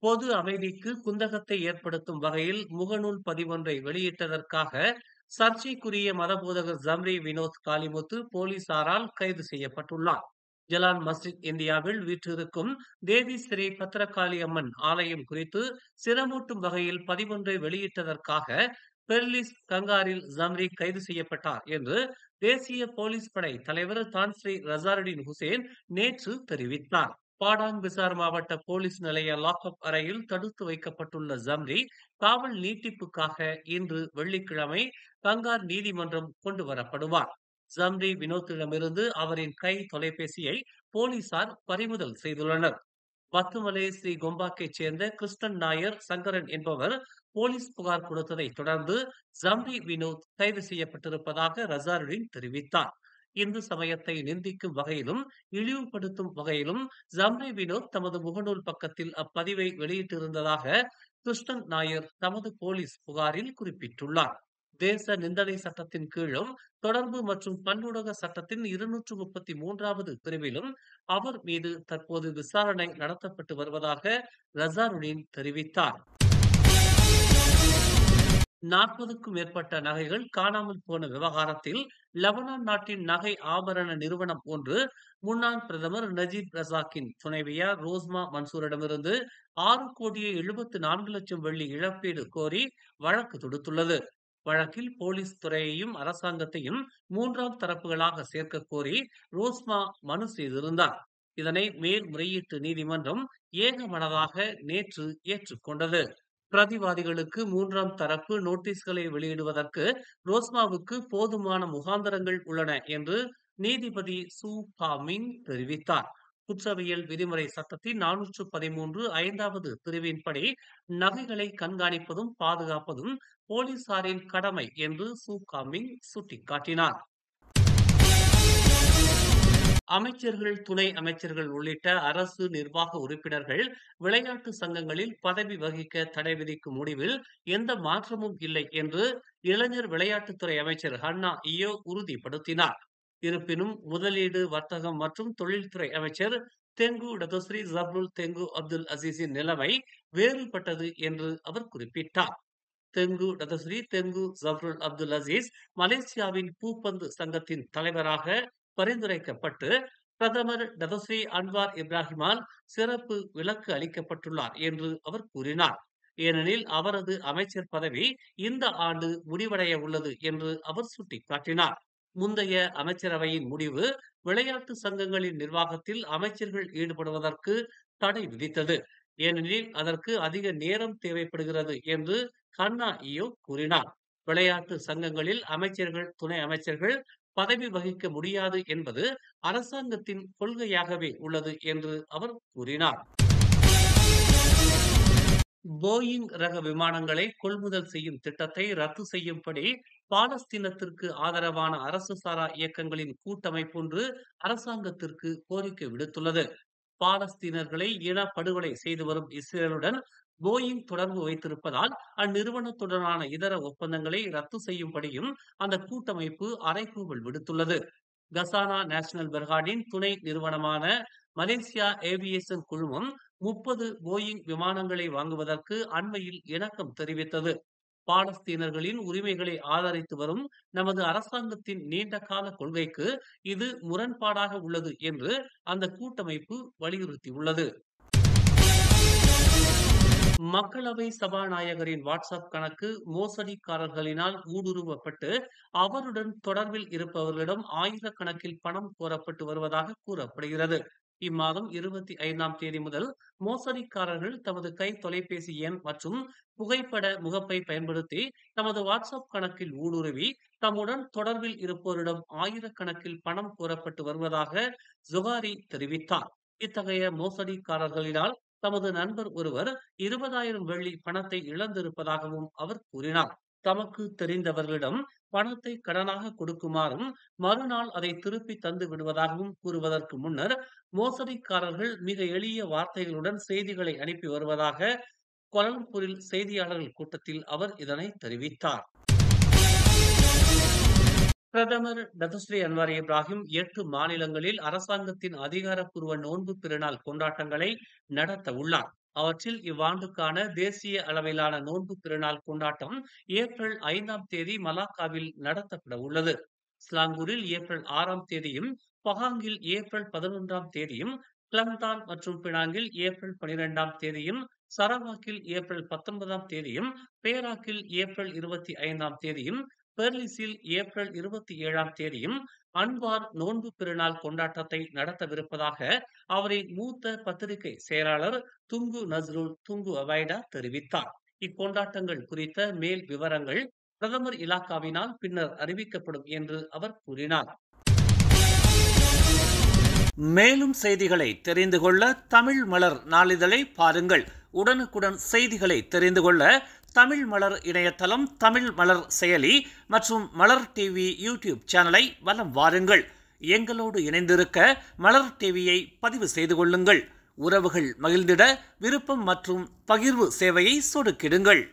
பொது அமைதிக்கு குந்தகத்தை ஏற்படுத்தும் வகையில் முகநூல் பதிவொன்றை வெளியிட்டதற்காக சர்ச்சைக்குரிய மதபோதகர் ஜம்ரி வினோத் காலிமுத்து போலீசாரால் கைது செய்யப்பட்டுள்ளார். ஜலான் மஸ்ஜித் இந்தியாவில் வீற்றிருக்கும் தேவி ஸ்ரீ பத்ரகாளி அம்மன் ஆலயம் குறித்து சிரமூட்டும் வகையில் பதிவொன்றை வெளியிட்டதற்காக பெர்லிஸ் கங்காரில் ஜம்ரி கைது செய்யப்பட்டார் என்று தேசிய போலீஸ் படை தலைவர் தான்ஸ்ரீ ரசாருடின் ஹுசேன் நேற்று தெரிவித்தார். பாடாங் பிசார் மாவட்ட போலீஸ் நிலைய லாக்அப் அறையில் தடுத்து வைக்கப்பட்டுள்ள ஜம்ரி காவல் நீட்டிப்புக்காக இன்று வெள்ளிக்கிழமை கங்கார் நீதிமன்றம் கொண்டு வரப்படுவார். ஜம்ரி வினோத்திடமிருந்து அவரின் கை தொலைபேசியை போலீசார் பறிமுதல் செய்துள்ளனர். பத்துமலை ஸ்ரீ கொம்பாக்கைச் சேர்ந்த கிருஷ்ணன் நாயர் சங்கரன் என்பவர் போலீஸ் புகார் கொடுத்ததை தொடர்ந்து ஜம்ரி வினோத் கைது செய்யப்பட்டிருப்பதாக ரசாருடின் தெரிவித்தார். இந்து சமயத்தை நிந்திக்கும் வகையிலும் இழிவுபடுத்தும் வகையிலும் ஜம்ரி வினோத் தமது முகநூல் பக்கத்தில் அப்பதிவை வெளியிட்டிருந்ததாக கிருஷ்ணன் நாயர் தமது போலீஸ் புகாரில் குறிப்பிட்டுள்ளார். தேச நிந்தனை சட்டத்தின் கீழும் தொடர்பு மற்றும் பன்னூடக சட்டத்தின் 233வது பிரிவிலும் அவர் மீது தற்போது விசாரணை நடத்தப்பட்டு வருவதாக ரசாருடின் தெரிவித்தார். 40க்கும் மேற்பட்ட நகைகள் காணாமல் போன விவகாரத்தில் லெபனான் நாட்டின் நகை ஆபரண நிறுவனம் ஒன்று முன்னாள் பிரதமர் நஜீப் ரசாக்கின் துணைவியார் ரோஸ்மா மன்சூரிடமிருந்து 6,74,00,000 வெள்ளி இழப்பீடு கோரி வழக்கு தொடுத்துள்ளது. வழக்கில் போலீஸ் துறையையும் அரசாங்கத்தையும் மூன்றாம் தரப்புகளாக சேர்க்க கோரி ரோஸ்மா மனு செய்திருந்தார். இதனை மேல்முறையீட்டு நீதிமன்றம் ஏகமனதாக நேற்று ஏற்றுக்கொண்டது. பிரதிவாதிகளுக்கு மூன்றாம் தரப்பு நோட்டீஸ்களை வெளியிடுவதற்கு ரோஸ்மாவுக்கு போதுமான முகாந்தரங்கள் உள்ளன என்று நீதிபதி சு பாமிங் தெரிவித்தார். குற்றவியல் விதிமுறை சட்டத்தின் 413 5வது பிரிவின்படி நகைகளை கண்காணிப்பதும் பாதுகாப்பதும் போலீசாரின் கடமை என்று சு காமிங் சுட்டிக்காட்டினார். அமைச்சர்கள், துணை அமைச்சர்கள் உள்ளிட்ட அரசு நிர்வாக உறுப்பினர்கள் விளையாட்டு சங்கங்களில் பதவி வகிக்க தடை விதிக்கும் முடிவில் எந்த மாற்றமும் இல்லை என்று இளைஞர் விளையாட்டுத்துறை அமைச்சர் ஹன்னா இயோ உறுதிப்படுத்தினார். இருப்பினும் முதலீடு, வர்த்தகம் மற்றும் தொழில்துறை அமைச்சர் தெங்கு டதஸ்ரீ ஜப்ருல் தெங்கு அப்துல் அசீஸின் நிலைமை வேறுபட்டது என்று அவர் குறிப்பிட்டார். தெங்கு டதஸ்ரீ தெங்கு ஜப்ருல் அப்துல் அசீஸ் மலேசியாவின் பூப்பந்து சங்கத்தின் தலைவராக பரிந்துரைக்கப்பட்டு பிரதமர் டதஸ்ரீ அன்வார் இப்ராஹிமால் சிறப்பு விலக்கு அளிக்கப்பட்டுள்ளார் என்று அவர் கூறினார். ஏனெனில் அவரது அமைச்சர் பதவி இந்த ஆண்டு முடிவடைய உள்ளது என்று அவர் சுட்டிக்காட்டினார். முந்தைய அமைச்சரவையின் முடிவு விளையாட்டு சங்கங்களின் நிர்வாகத்தில் அமைச்சர்கள் ஈடுபடுவதற்கு தடை விதித்தது. ஏனெனில் அதற்கு அதிக நேரம் தேவைப்படுகிறது என்று ஹன்னா இயோ கூறினார். விளையாட்டு சங்கங்களில் அமைச்சர்கள், துணை அமைச்சர்கள் பதவி வகிக்க முடியாது என்பது அரசாங்கத்தின் கொள்கையாகவே உள்ளது என்று அவர் கூறினார். போயிங் ரக விமானங்களை கொள்முதல் செய்யும் திட்டத்தை ரத்து செய்யும்படி பாலஸ்தீனத்திற்கு ஆதரவான அரசு சாரா இயக்கங்களின் கூட்டமைப்பொன்று அரசாங்கத்திற்கு கோரிக்கை விடுத்துள்ளது. பாலஸ்தீனர்களை இனப்படுகொலை செய்து வரும் இஸ்ரேலுடன் போயிங் தொடர்பு வைத்திருப்பதால் அந்நிறுவனத்துடனான இதர ஒப்பந்தங்களை ரத்து செய்யும்படியும் அந்த கூட்டமைப்பு அறைகூவல் விடுத்துள்ளது. கசானா நேஷனல் பெர்ஹாடின் துணை நிறுவனமான மலேசியா ஏவியேஷன் குழுமம் 30 போயிங் விமானங்களை வாங்குவதற்கு அண்மையில் இணக்கம் தெரிவித்தது. பாலஸ்தீனர்களின் உரிமைகளை ஆதரித்து வரும் நமது அரசாங்கத்தின் நீண்டகால கொள்கைக்கு இது முரண்பாடாக உள்ளது என்று அந்த கூட்டமைப்பு வலியுறுத்தியுள்ளது. மக்களவை சபாநாயகரின் வாட்ஸ்அப் கணக்கு மோசடிக்காரர்களினால் ஊடுருவப்பட்டு அவருடன் தொடர்பில் இருப்பவர்களிடம் ஆயிரக்கணக்கில் பணம் கோரப்பட்டு வருவதாக கூறப்படுகிறது. இம்மாதம் 25ஆம் தேதி முதல் மோசடிக்காரர்கள் தமது கை தொலைபேசி எண் மற்றும் புகைப்பட முகப்பை பயன்படுத்தி தமது வாட்ஸ்அப் கணக்கில் ஊடுருவி தம்முடன் தொடர்பில் இருப்போரிடம் ஆயிரக்கணக்கில் பணம் கோரப்பட்டு வருவதாக ஜொகாரி தெரிவித்தார். இத்தகைய மோசடிக்காரர்களினால் தமது நண்பர் ஒருவர் 20,000 வெள்ளி பணத்தை இழந்திருப்பதாகவும் அவர் கூறினார். தமக்கு தெரிந்தவர்களிடம் பணத்தை கடனாக கொடுக்குமாறும் மறுநாள் அதை திருப்பி தந்து விடுவதாகவும் கூறுவதற்கு முன்னர் மோசடிக்காரர்கள் மிக எளிய வார்த்தைகளுடன் செய்திகளை அனுப்பி வருவதாக கோலாலம்பூரில் செய்தியாளர்கள் கூட்டத்தில் அவர் இதனை தெரிவித்தார். பிரதமர் டதஸ்ரீ அன்வார் இப்ராஹிம் 8 மாநிலங்களில் அரசாங்கத்தின் அதிகாரப்பூர்வ நோன்பு பெருநாள் கொண்டாட்டங்களை நடத்த உள்ளார். அவற்றில் இவ்வாண்டுக்கான தேசிய அளவிலான நோன்பு திருநாள் கொண்டாட்டம் ஏப்ரல் 5ஆம் தேதி மலாக்காவில் நடத்தப்பட உள்ளது. ஸ்லாங்கூரில் ஏப்ரல் 6ஆம் தேதியும், பஹாங்கில் ஏப்ரல் 11ஆம் தேதியும், கிளம்தான் மற்றும் பினாங்கில் ஏப்ரல் 12ஆம் தேதியும், சரவாக்கில் ஏப்ரல் 19ஆம் தேதியும், பேராக்கில் ஏப்ரல் 25ஆம் தேதியும், பெர்லிஸில் ஏப்ரல் 27ஆம் தேதியும் அன்வார் நோன்பு பெருநாள் கொண்டாட்டத்தை நடத்தவிருப்பதாக அவரின் மூத்த பத்திரிகை செயலாளர் துங்கு நஸ்ருல் துங்கு அவைடா தெரிவித்தார். இக்கொண்டாட்டங்கள் குறித்த மேல் விவரங்கள் பிரதமர் இலாக்காவினால் பின்னர் அறிவிக்கப்படும் என்று அவர் கூறினார். மேலும் செய்திகளை தெரிந்து கொள்ள தமிழ் மலர் நாளிதழை பாருங்கள். உடனுக்குடன் செய்திகளை தெரிந்து கொள்ள தமிழ் மலர் இணையதளம், தமிழ் மலர் செயலி மற்றும் மலர் டிவி யூடியூப் சேனலை வலம் வாருங்கள். எங்களோடு இணைந்திருக்க மலர் டிவியை பதிவு செய்து கொள்ளுங்கள். உறவுகள் மகிழ்ந்திட விருப்பம் மற்றும் பகிர்வு சேவையை சொடுக்கிடுங்கள்.